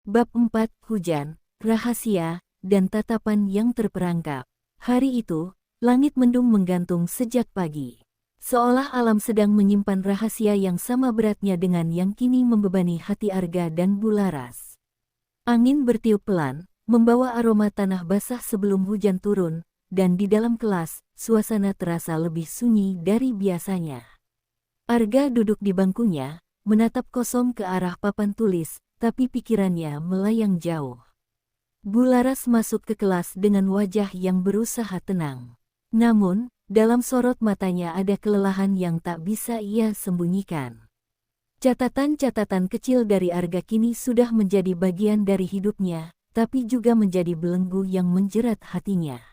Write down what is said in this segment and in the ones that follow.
Bab 4, Hujan, Rahasia, dan Tatapan yang Terperangkap. Hari itu, langit mendung menggantung sejak pagi. Seolah alam sedang menyimpan rahasia yang sama beratnya dengan yang kini membebani hati Arga dan Bularas. Angin bertiup pelan, membawa aroma tanah basah sebelum hujan turun, dan di dalam kelas, suasana terasa lebih sunyi dari biasanya. Arga duduk di bangkunya, menatap kosong ke arah papan tulis, tapi pikirannya melayang jauh. Bularas masuk ke kelas dengan wajah yang berusaha tenang. Namun, dalam sorot matanya ada kelelahan yang tak bisa ia sembunyikan. Catatan-catatan kecil dari Arga kini sudah menjadi bagian dari hidupnya, tapi juga menjadi belenggu yang menjerat hatinya.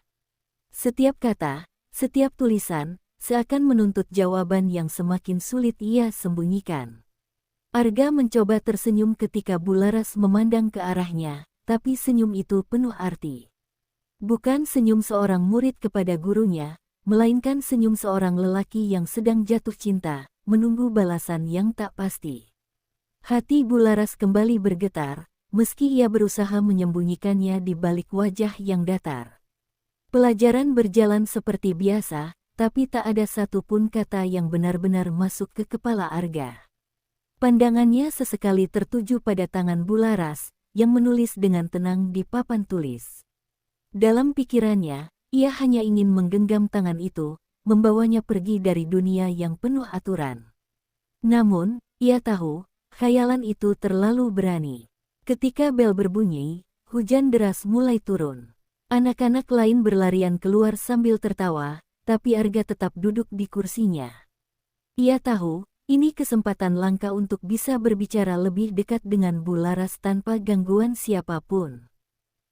Setiap kata, setiap tulisan, seakan menuntut jawaban yang semakin sulit ia sembunyikan. Arga mencoba tersenyum ketika Bularas memandang ke arahnya, tapi senyum itu penuh arti. Bukan senyum seorang murid kepada gurunya, melainkan senyum seorang lelaki yang sedang jatuh cinta, menunggu balasan yang tak pasti. Hati Bularas kembali bergetar, meski ia berusaha menyembunyikannya di balik wajah yang datar. Pelajaran berjalan seperti biasa, tapi tak ada satupun kata yang benar-benar masuk ke kepala Arga. Pandangannya sesekali tertuju pada tangan Bularas, yang menulis dengan tenang di papan tulis. Dalam pikirannya, ia hanya ingin menggenggam tangan itu, membawanya pergi dari dunia yang penuh aturan. Namun, ia tahu, khayalan itu terlalu berani. Ketika bel berbunyi, hujan deras mulai turun. Anak-anak lain berlarian keluar sambil tertawa, tapi Arga tetap duduk di kursinya. Ia tahu, ini kesempatan langka untuk bisa berbicara lebih dekat dengan Bularas tanpa gangguan siapapun.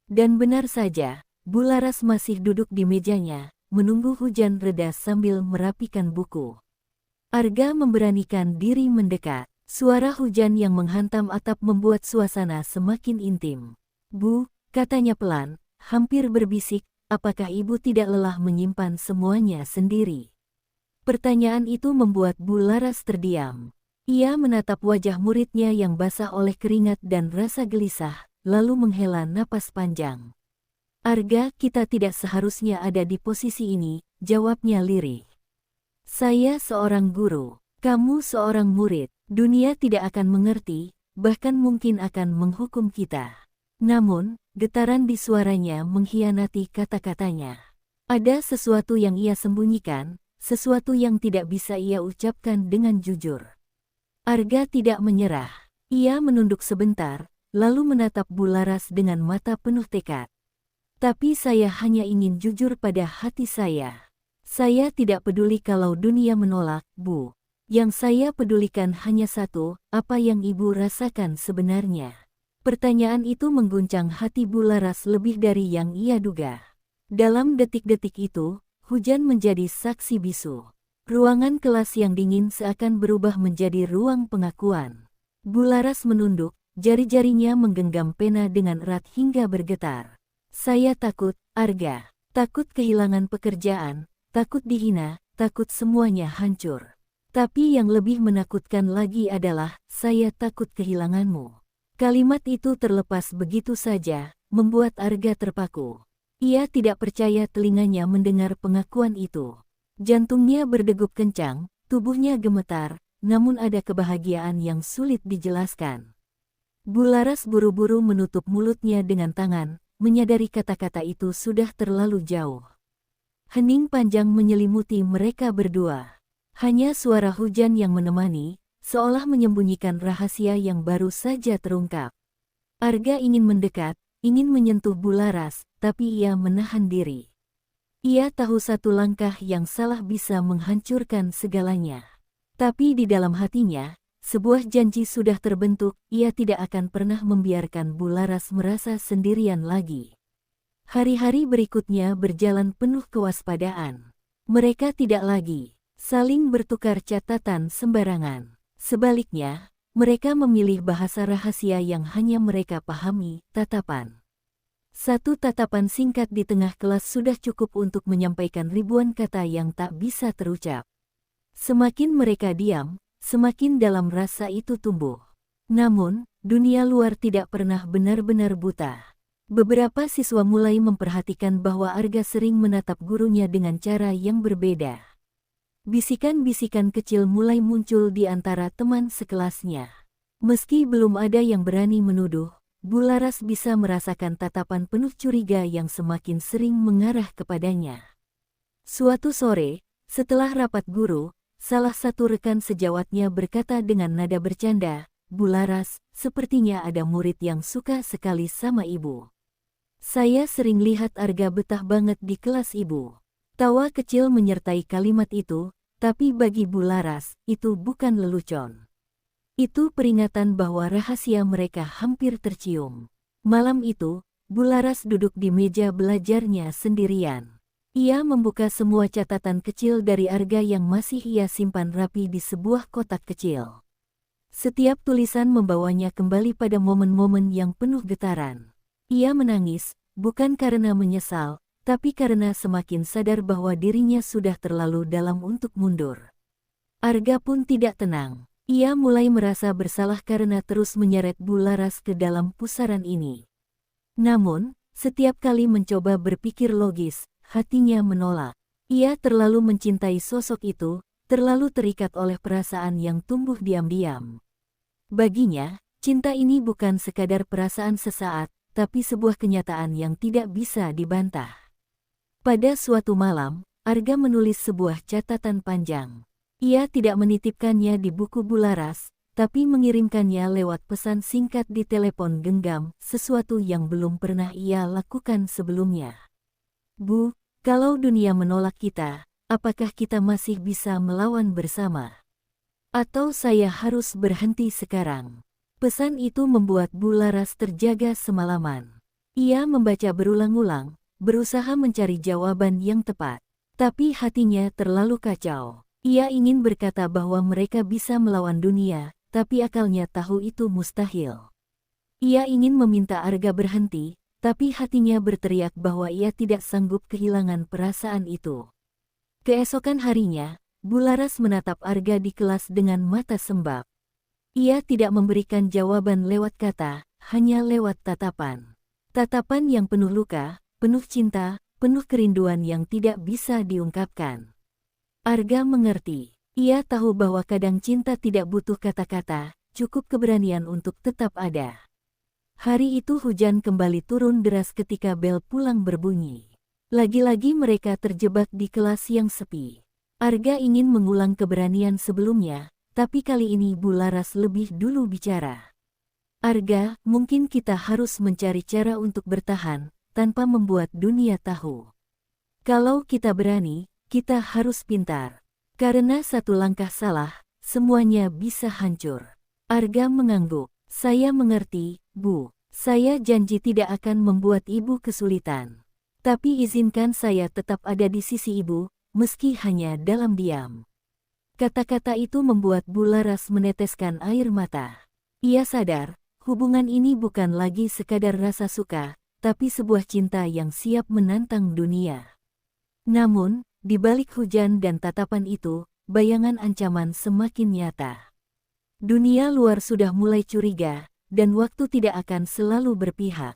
Dan benar saja, Bularas masih duduk di mejanya, menunggu hujan reda sambil merapikan buku. Arga memberanikan diri mendekat. Suara hujan yang menghantam atap membuat suasana semakin intim. "Bu," katanya pelan, hampir berbisik, "apakah ibu tidak lelah menyimpan semuanya sendiri?" Pertanyaan itu membuat Bularas terdiam. Ia menatap wajah muridnya yang basah oleh keringat dan rasa gelisah, lalu menghela napas panjang. "Arga, kita tidak seharusnya ada di posisi ini," jawabnya lirih. "Saya seorang guru, kamu seorang murid. Dunia tidak akan mengerti, bahkan mungkin akan menghukum kita." Namun, getaran di suaranya mengkhianati kata-katanya. Ada sesuatu yang ia sembunyikan, sesuatu yang tidak bisa ia ucapkan dengan jujur. Arga tidak menyerah. Ia menunduk sebentar, lalu menatap Bularas dengan mata penuh tekad. "Tapi saya hanya ingin jujur pada hati saya. Saya tidak peduli kalau dunia menolak, Bu. Yang saya pedulikan hanya satu, apa yang ibu rasakan sebenarnya." Pertanyaan itu mengguncang hati Bularas lebih dari yang ia duga. Dalam detik-detik itu, hujan menjadi saksi bisu. Ruangan kelas yang dingin seakan berubah menjadi ruang pengakuan. Bularas menunduk, jari-jarinya menggenggam pena dengan erat hingga bergetar. "Saya takut, Arga. Takut kehilangan pekerjaan, takut dihina, takut semuanya hancur. Tapi yang lebih menakutkan lagi adalah, saya takut kehilanganmu." Kalimat itu terlepas begitu saja, membuat Arga terpaku. Ia tidak percaya telinganya mendengar pengakuan itu. Jantungnya berdegup kencang, tubuhnya gemetar, namun ada kebahagiaan yang sulit dijelaskan. Bularas buru-buru menutup mulutnya dengan tangan, menyadari kata-kata itu sudah terlalu jauh. Hening panjang menyelimuti mereka berdua. Hanya suara hujan yang menemani, seolah menyembunyikan rahasia yang baru saja terungkap. Arga ingin mendekat, ingin menyentuh Bularas, tapi ia menahan diri. Ia tahu satu langkah yang salah bisa menghancurkan segalanya. Tapi di dalam hatinya, sebuah janji sudah terbentuk, ia tidak akan pernah membiarkan Bularas merasa sendirian lagi. Hari-hari berikutnya berjalan penuh kewaspadaan. Mereka tidak lagi saling bertukar catatan sembarangan. Sebaliknya, mereka memilih bahasa rahasia yang hanya mereka pahami, tatapan. Satu tatapan singkat di tengah kelas sudah cukup untuk menyampaikan ribuan kata yang tak bisa terucap. Semakin mereka diam, semakin dalam rasa itu tumbuh. Namun, dunia luar tidak pernah benar-benar buta. Beberapa siswa mulai memperhatikan bahwa Arga sering menatap gurunya dengan cara yang berbeda. Bisikan-bisikan kecil mulai muncul di antara teman sekelasnya. Meski belum ada yang berani menuduh, Bularas bisa merasakan tatapan penuh curiga yang semakin sering mengarah kepadanya. Suatu sore, setelah rapat guru, salah satu rekan sejawatnya berkata dengan nada bercanda, "Bularas, sepertinya ada murid yang suka sekali sama ibu. Saya sering lihat Arga betah banget di kelas ibu." Tawa kecil menyertai kalimat itu, tapi bagi Bularas, itu bukan lelucon. Itu peringatan bahwa rahasia mereka hampir tercium. Malam itu, Bularas duduk di meja belajarnya sendirian. Ia membuka semua catatan kecil dari Arga yang masih ia simpan rapi di sebuah kotak kecil. Setiap tulisan membawanya kembali pada momen-momen yang penuh getaran. Ia menangis, bukan karena menyesal, tapi karena semakin sadar bahwa dirinya sudah terlalu dalam untuk mundur. Arga pun tidak tenang. Ia mulai merasa bersalah karena terus menyeret Bularas ke dalam pusaran ini. Namun, setiap kali mencoba berpikir logis, hatinya menolak. Ia terlalu mencintai sosok itu, terlalu terikat oleh perasaan yang tumbuh diam-diam. Baginya, cinta ini bukan sekadar perasaan sesaat, tapi sebuah kenyataan yang tidak bisa dibantah. Pada suatu malam, Arga menulis sebuah catatan panjang. Ia tidak menitipkannya di buku Bularas, tapi mengirimkannya lewat pesan singkat di telepon genggam, sesuatu yang belum pernah ia lakukan sebelumnya. "Bu, kalau dunia menolak kita, apakah kita masih bisa melawan bersama? Atau saya harus berhenti sekarang?" Pesan itu membuat Bularas terjaga semalaman. Ia membaca berulang-ulang, berusaha mencari jawaban yang tepat. Tapi hatinya terlalu kacau. Ia ingin berkata bahwa mereka bisa melawan dunia, tapi akalnya tahu itu mustahil. Ia ingin meminta Arga berhenti, tapi hatinya berteriak bahwa ia tidak sanggup kehilangan perasaan itu. Keesokan harinya, Bularas menatap Arga di kelas dengan mata sembab. Ia tidak memberikan jawaban lewat kata, hanya lewat tatapan. Tatapan yang penuh luka, penuh cinta, penuh kerinduan yang tidak bisa diungkapkan. Arga mengerti. Ia tahu bahwa kadang cinta tidak butuh kata-kata, cukup keberanian untuk tetap ada. Hari itu hujan kembali turun deras ketika bel pulang berbunyi. Lagi-lagi mereka terjebak di kelas yang sepi. Arga ingin mengulang keberanian sebelumnya, tapi kali ini Bularas lebih dulu bicara. "Arga, mungkin kita harus mencari cara untuk bertahan, tanpa membuat dunia tahu. Kalau kita berani, kita harus pintar. Karena satu langkah salah, semuanya bisa hancur." Arga mengangguk. "Saya mengerti, Bu. Saya janji tidak akan membuat ibu kesulitan. Tapi izinkan saya tetap ada di sisi ibu, meski hanya dalam diam." Kata-kata itu membuat Bularas meneteskan air mata. Ia sadar, hubungan ini bukan lagi sekadar rasa suka, tapi sebuah cinta yang siap menantang dunia. Namun, di balik hujan dan tatapan itu, bayangan ancaman semakin nyata. Dunia luar sudah mulai curiga, dan waktu tidak akan selalu berpihak.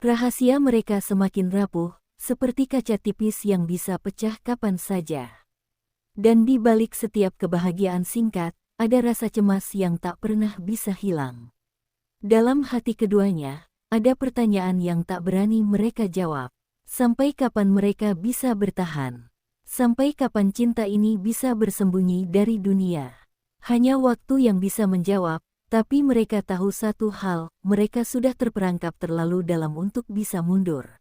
Rahasia mereka semakin rapuh, seperti kaca tipis yang bisa pecah kapan saja. Dan di balik setiap kebahagiaan singkat, ada rasa cemas yang tak pernah bisa hilang. Dalam hati keduanya, ada pertanyaan yang tak berani mereka jawab. Sampai kapan mereka bisa bertahan? Sampai kapan cinta ini bisa bersembunyi dari dunia? Hanya waktu yang bisa menjawab, tapi mereka tahu satu hal, mereka sudah terperangkap terlalu dalam untuk bisa mundur.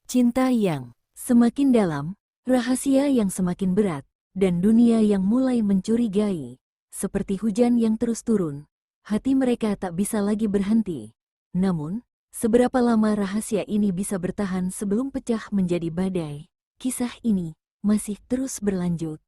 Cinta yang semakin dalam, rahasia yang semakin berat, dan dunia yang mulai mencurigai. Seperti hujan yang terus turun, hati mereka tak bisa lagi berhenti. Namun, seberapa lama rahasia ini bisa bertahan sebelum pecah menjadi badai? Kisah ini masih terus berlanjut.